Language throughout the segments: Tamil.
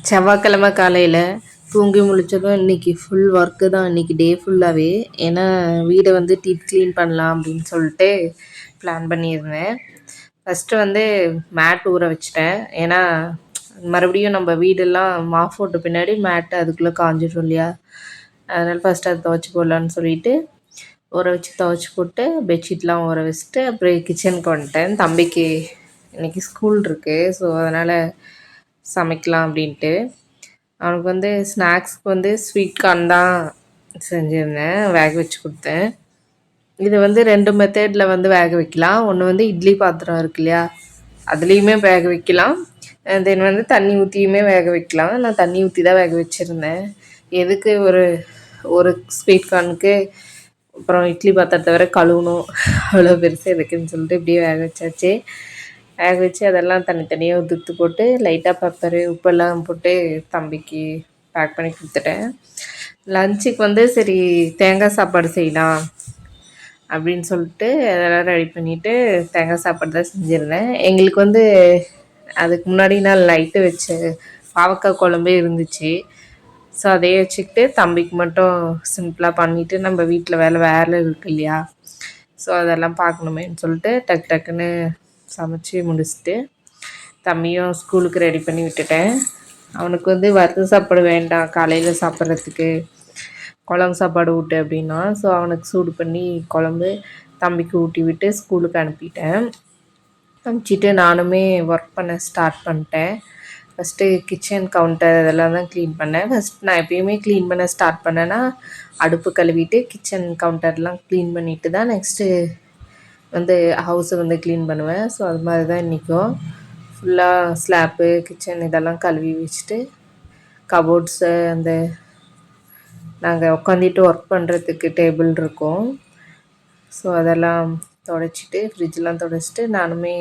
செவ்வாய்க்கிழமை காலையில் தூங்கி முழிச்சதும் இன்றைக்கி ஃபுல் ஒர்க்கு தான். இன்றைக்கி டே ஃபுல்லாகவே ஏன்னா வீடை வந்து டீப் க்ளீன் பண்ணலாம் அப்படின்னு சொல்லிட்டு பிளான் பண்ணியிருந்தேன். ஃபஸ்ட்டு வந்து மேட் ஊற வச்சிட்டேன். ஏன்னா மறுபடியும் நம்ம வீடெல்லாம் மாஃப் போட்ட பின்னாடி மேட்டு அதுக்குள்ளே காஞ்சிடும் இல்லையா, அதனால் ஃபஸ்ட்டு அதை துவைச்சி போடலான்னு சொல்லிவிட்டு ஊற வச்சு துவைச்சி போட்டு பெட்ஷீட்லாம் ஊற வச்சுட்டு அப்புறம் கிச்சனுக்கு வந்துட்டேன். தம்பிக்கு இன்றைக்கி ஸ்கூல் இருக்குது, ஸோ அதனால் சமைக்கலாம் அப்படின்ட்டு. அவனுக்கு வந்து ஸ்நாக்ஸ்க்கு வந்து ஸ்வீட் கார்ன் தான் செஞ்சுருந்தேன், வேக வச்சு கொடுத்தேன். இது வந்து 2 மெத்தடில் வந்து வேக வைக்கலாம். ஒன்று வந்து இட்லி பாத்திரம் இருக்கு இல்லையா, அதுலேயுமே வேக வைக்கலாம். தென் வந்து தண்ணி ஊற்றியுமே வேக வைக்கலாம். நான் தண்ணி ஊற்றி தான் வேக வச்சுருந்தேன். எதுக்கு ஒரு ஸ்வீட் கார்னுக்கு அப்புறம் இட்லி பாத்திரத்தை வர கழுவணும், அவ்வளோ பெருசு எதுக்குன்னு சொல்லிட்டு இப்படியே வேக வச்சாச்சு. வேக வச்சு அதெல்லாம் தனித்தனியாக உதுத்து போட்டு லைட்டாக பெப்பரு உப்பெல்லாம் போட்டு தம்பிக்கு பேக் பண்ணி கொடுத்துட்டேன். லஞ்சுக்கு வந்து சரி தேங்காய் சாப்பாடு செய்யலாம் அப்படின்னு சொல்லிட்டு அதெல்லாம் ரெடி பண்ணிவிட்டு தேங்காய் சாப்பாடு தான் செஞ்சுருந்தேன். எங்களுக்கு வந்து அதுக்கு முன்னாடி நாள் நைட்டு வச்ச பாவக்காய் குழம்பே இருந்துச்சு. ஸோ அதையே வச்சுக்கிட்டு தம்பிக்கு மட்டும் சிம்பிளாக பண்ணிவிட்டு நம்ம வீட்டில் வேலை இருக்குது இல்லையா, ஸோ அதெல்லாம் பார்க்கணுமேன்னு சொல்லிட்டு டக்குன்னு சமைச்சி முடிச்சுட்டு தம்பியும் ஸ்கூலுக்கு ரெடி பண்ணி விட்டுட்டேன். அவனுக்கு வந்து வறுத்த சாப்பாடு வேண்டாம் காலையில் சாப்பிட்றதுக்கு, குழம்பு சாப்பாடு ஊட்டு அப்படின்னா, ஸோ அவனுக்கு சூடு பண்ணி குழம்பு தம்பிக்கு ஊட்டி விட்டு ஸ்கூலுக்கு அனுப்பிட்டேன். அனுப்பிச்சிட்டு நானுமே ஒர்க் பண்ண ஸ்டார்ட் பண்ணிட்டேன். ஃபஸ்ட்டு கிச்சன் கவுண்டர் இதெல்லாம் தான் க்ளீன் பண்ணேன். நான் எப்பயுமே க்ளீன் பண்ண ஸ்டார்ட் பண்ணேன்னா அடுப்பு கழுவிட்டு கிச்சன் கவுண்டர்லாம் க்ளீன் பண்ணிவிட்டு தான் நெக்ஸ்ட்டு வந்து ஹவுஸை வந்து க்ளீன் பண்ணுவேன். ஸோ அது மாதிரி தான் இன்றைக்கும் ஃபுல்லாக ஸ்லாப்பு கிச்சன் இதெல்லாம் கழுவி வச்சுட்டு கபோர்ட்ஸு அந்த நாங்கள் உட்காந்துட்டு ஒர்க் பண்ணுறதுக்கு டேபிள் இருக்கும், ஸோ அதெல்லாம் துடைச்சிட்டு ஃப்ரிட்ஜெலாம் துடைச்சிட்டு நானுமே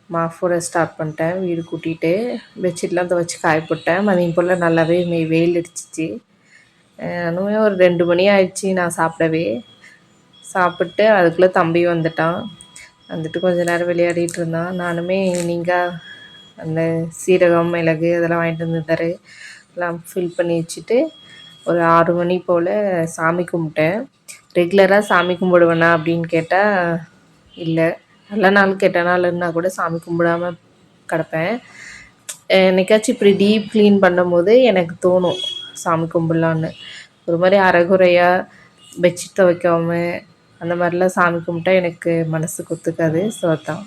மாஃபோட ஸ்டார்ட் பண்ணிட்டேன். வீடு கூட்டிகிட்டு பெட்ஷீட்லாம் துவைச்சி காய போட்டேன். மதியம் போல் நல்லாவே வெயில் அடிச்சிச்சு. நானுமே ஒரு 2 மணி ஆயிடுச்சு நான் சாப்பிடவே. சாப்பிட்டு அதுக்குள்ளே தம்பி வந்துட்டான். வந்துட்டு கொஞ்ச நேரம் விளையாடிட்டு இருந்தான். நானுமே நீங்கள் அந்த சீரகம் மிளகு அதெல்லாம் வாங்கிட்டு வந்துட்டாரு, எல்லாம் ஃபில் பண்ணி வச்சுட்டு ஒரு 6 மணி போல் சாமி கும்பிட்டேன். ரெகுலராக சாமி கும்பிடுவேனா அப்படின்னு கேட்டால் இல்லை, நல்ல நாள் கெட்ட நாள்னா கூட சாமி கும்பிடாமல் கிடப்பேன். என்னைக்காச்சும் இப்படி டீப் க்ளீன் பண்ணும்போது எனக்கு தோணும் சாமி கும்பிட்லான்னு. ஒரு மாதிரி அரைகுறையாக பெட்ஷீட் துவைக்காமல் அந்த மாதிரிலாம் சாமி கும்பிட்டா எனக்கு மனசுக்கு ஒத்துக்காது. ஸோ அதான்